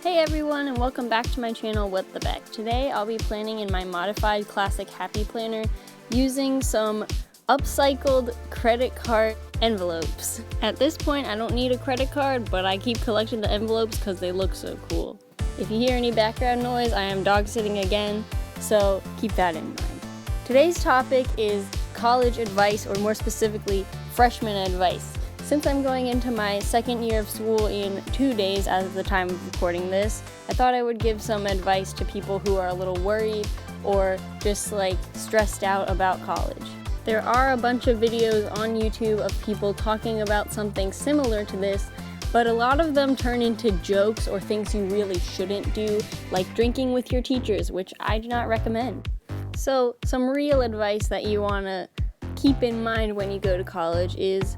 Hey everyone, and welcome back to my channel, What the Beck. Today I'll be planning in my modified classic happy planner using some upcycled credit card envelopes. At this point I don't need a credit card, but I keep collecting the envelopes because they look so cool. If you hear any background noise, I am dog sitting again, so keep that in mind. Today's topic is college advice, or more specifically, freshman advice. Since I'm going into my second year of school in 2 days as of the time of recording this, I thought I would give some advice to people who are a little worried or just stressed out about college. There are a bunch of videos on YouTube of people talking about something similar to this, but a lot of them turn into jokes or things you really shouldn't do, like drinking with your teachers, which I do not recommend. So some real advice that you want to keep in mind when you go to college is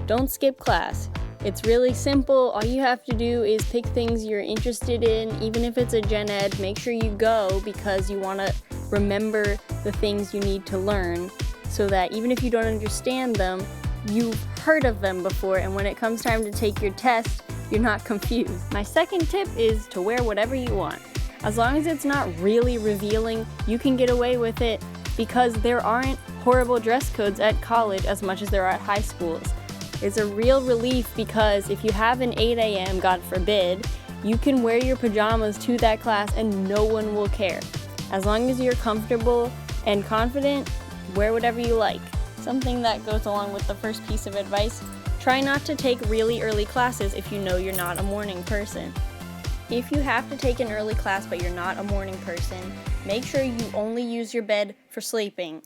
don't skip class. It's really simple. All you have to do is pick things you're interested in. Even if it's a gen ed, make sure you go because you want to remember the things you need to learn so that even if you don't understand them, you've heard of them before, and when it comes time to take your test, you're not confused. My second tip is to wear whatever you want. As long as it's not really revealing, you can get away with it because there aren't horrible dress codes at college as much as there are at high schools. It's a real relief because if you have an 8 a.m., God forbid, you can wear your pajamas to that class and no one will care. As long as you're comfortable and confident, wear whatever you like. Something that goes along with the first piece of advice, try not to take really early classes if you know you're not a morning person. If you have to take an early class but you're not a morning person, make sure you only use your bed for sleeping.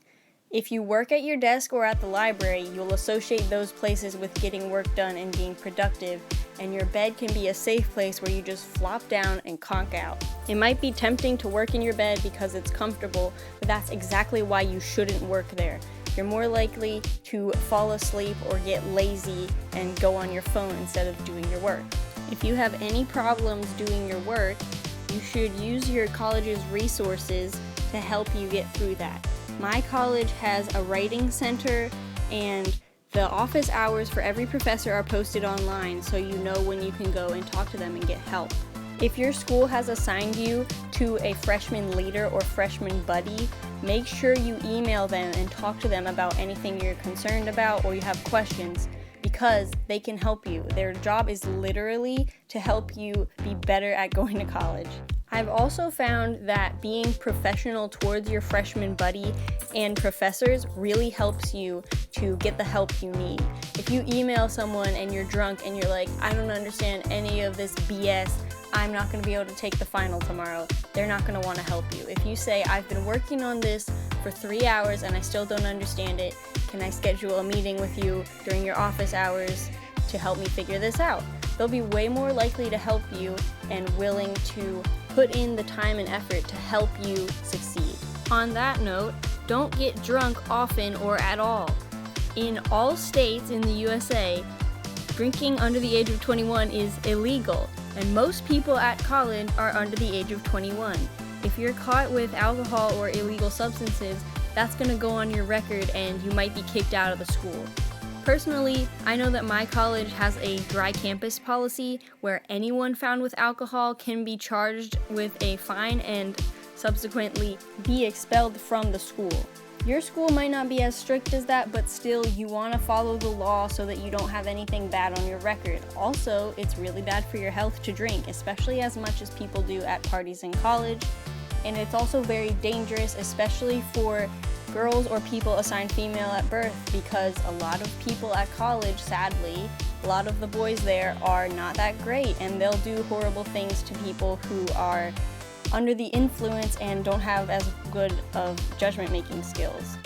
If you work at your desk or at the library, you'll associate those places with getting work done and being productive, and your bed can be a safe place where you just flop down and conk out. It might be tempting to work in your bed because it's comfortable, but that's exactly why you shouldn't work there. You're more likely to fall asleep or get lazy and go on your phone instead of doing your work. If you have any problems doing your work, you should use your college's resources to help you get through that. My college has a writing center, and the office hours for every professor are posted online, so you know when you can go and talk to them and get help. If your school has assigned you to a freshman leader or freshman buddy, make sure you email them and talk to them about anything you're concerned about or you have questions, because they can help you. Their job is literally to help you be better at going to college. I've also found that being professional towards your freshman buddy and professors really helps you to get the help you need. If you email someone and you're drunk and you're like, I don't understand any of this BS, I'm not going to be able to take the final tomorrow, they're not going to want to help you. If you say, I've been working on this for 3 hours and I still don't understand it, can I schedule a meeting with you during your office hours to help me figure this out? They'll be way more likely to help you and willing to put in the time and effort to help you succeed. On that note, don't get drunk often or at all. In all states in the USA, drinking under the age of 21 is illegal, and most people at college are under the age of 21. If you're caught with alcohol or illegal substances, that's going to go on your record and you might be kicked out of the school. Personally, I know that my college has a dry campus policy where anyone found with alcohol can be charged with a fine and subsequently be expelled from the school. Your school might not be as strict as that, but still you want to follow the law so that you don't have anything bad on your record. Also, it's really bad for your health to drink, especially as much as people do at parties in college. And it's also very dangerous, especially for girls or people assigned female at birth, because a lot of people at college, sadly, a lot of the boys there are not that great, and they'll do horrible things to people who are under the influence and don't have as good of judgment-making skills.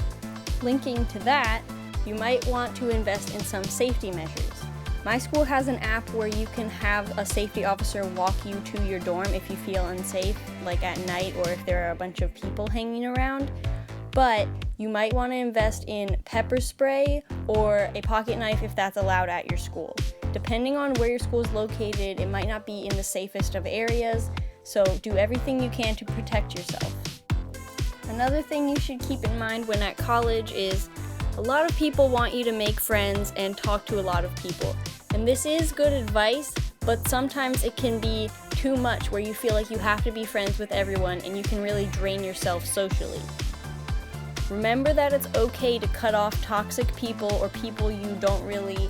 Linking to that, you might want to invest in some safety measures. My school has an app where you can have a safety officer walk you to your dorm if you feel unsafe, like at night or if there are a bunch of people hanging around. But you might want to invest in pepper spray or a pocket knife if that's allowed at your school. Depending on where your school is located, it might not be in the safest of areas, so do everything you can to protect yourself. Another thing you should keep in mind when at college is a lot of people want you to make friends and talk to a lot of people. And this is good advice, but sometimes it can be too much where you feel like you have to be friends with everyone and you can really drain yourself socially. Remember that it's okay to cut off toxic people or people you don't really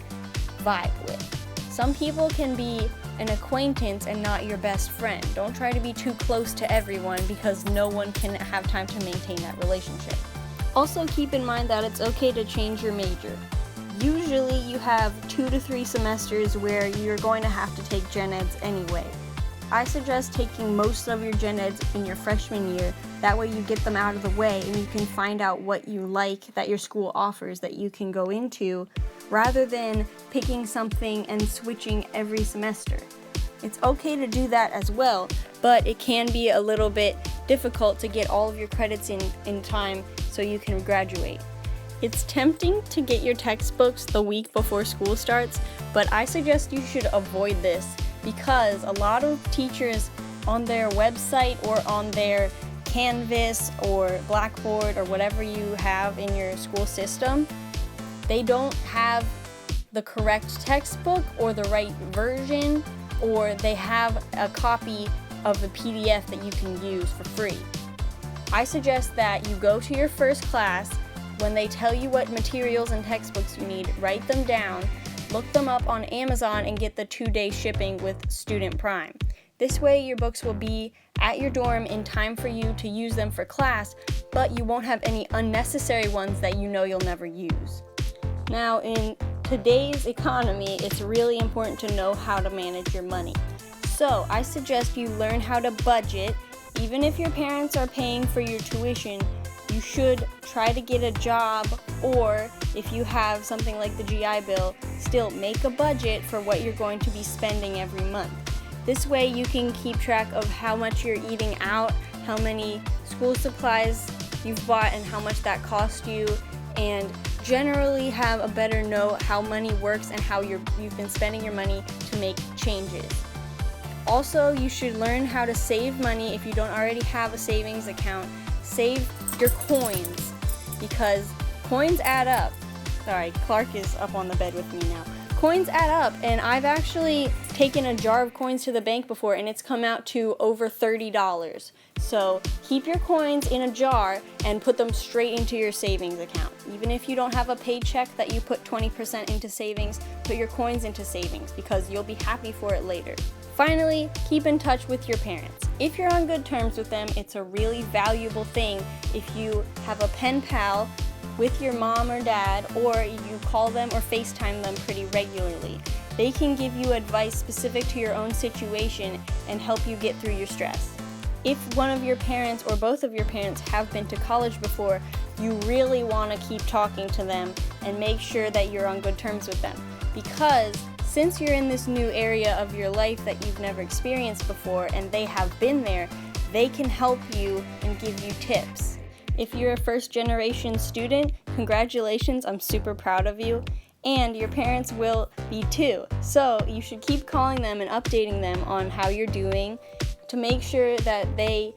vibe with. Some people can be an acquaintance and not your best friend. Don't try to be too close to everyone because no one can have time to maintain that relationship. Also keep in mind that it's okay to change your major. Usually you have 2 to 3 semesters where you're going to have to take gen eds anyway. I suggest taking most of your gen eds in your freshman year. That way you get them out of the way and you can find out what you like that your school offers that you can go into, rather than picking something and switching every semester. It's okay to do that as well, but it can be a little bit difficult to get all of your credits in time so you can graduate. It's tempting to get your textbooks the week before school starts, but I suggest you should avoid this because a lot of teachers on their website or on their Canvas or Blackboard or whatever you have in your school system, they don't have the correct textbook or the right version, or they have a copy of the PDF that you can use for free. I suggest that you go to your first class. When they tell you what materials and textbooks you need, write them down, look them up on Amazon, and get the 2-day shipping with Student Prime. This way your books will be at your dorm in time for you to use them for class, but you won't have any unnecessary ones that you know you'll never use. Now, in today's economy, it's really important to know how to manage your money. So I suggest you learn how to budget. Even if your parents are paying for your tuition, you should try to get a job, or if you have something like the GI Bill, still make a budget for what you're going to be spending every month. This way you can keep track of how much you're eating out, how many school supplies you've bought and how much that cost you, and generally have a better know how money works and how you've been spending your money to make changes. Also, you should learn how to save money if you don't already have a savings account. Save your coins, because coins add up. Sorry, Clark is up on the bed with me now. Coins add up, and I've actually taken a jar of coins to the bank before and it's come out to over $30. So keep your coins in a jar and put them straight into your savings account. Even if you don't have a paycheck that you put 20% into savings, put your coins into savings because you'll be happy for it later. Finally, keep in touch with your parents. If you're on good terms with them, it's a really valuable thing if you have a pen pal with your mom or dad, or you call them or FaceTime them pretty regularly. They can give you advice specific to your own situation and help you get through your stress. If one of your parents or both of your parents have been to college before, you really want to keep talking to them and make sure that you're on good terms with them, because since you're in this new area of your life that you've never experienced before and they have been there, they can help you and give you tips. If you're a first-generation student, congratulations, I'm super proud of you, and your parents will be too. So you should keep calling them and updating them on how you're doing to make sure that they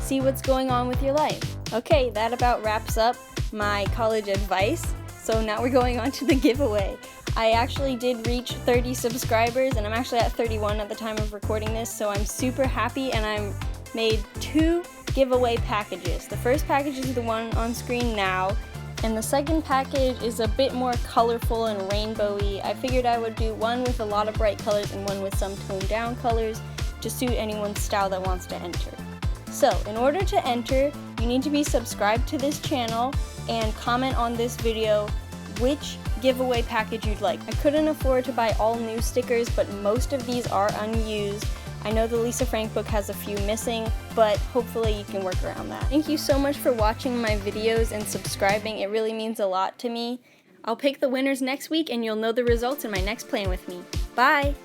see what's going on with your life. Okay, that about wraps up my college advice. So now we're going on to the giveaway. I actually did reach 30 subscribers, and I'm actually at 31 at the time of recording this, so I'm super happy, and I made 2 giveaway packages. The first package is the one on screen now, and the second package is a bit more colorful and rainbowy. I figured I would do one with a lot of bright colors and one with some toned down colors to suit anyone's style that wants to enter. So, in order to enter, you need to be subscribed to this channel and comment on this video which giveaway package you'd like. I couldn't afford to buy all new stickers, but most of these are unused. I know the Lisa Frank book has a few missing, but hopefully you can work around that. Thank you so much for watching my videos and subscribing. It really means a lot to me. I'll pick the winners next week and you'll know the results in my next Plan With Me. Bye!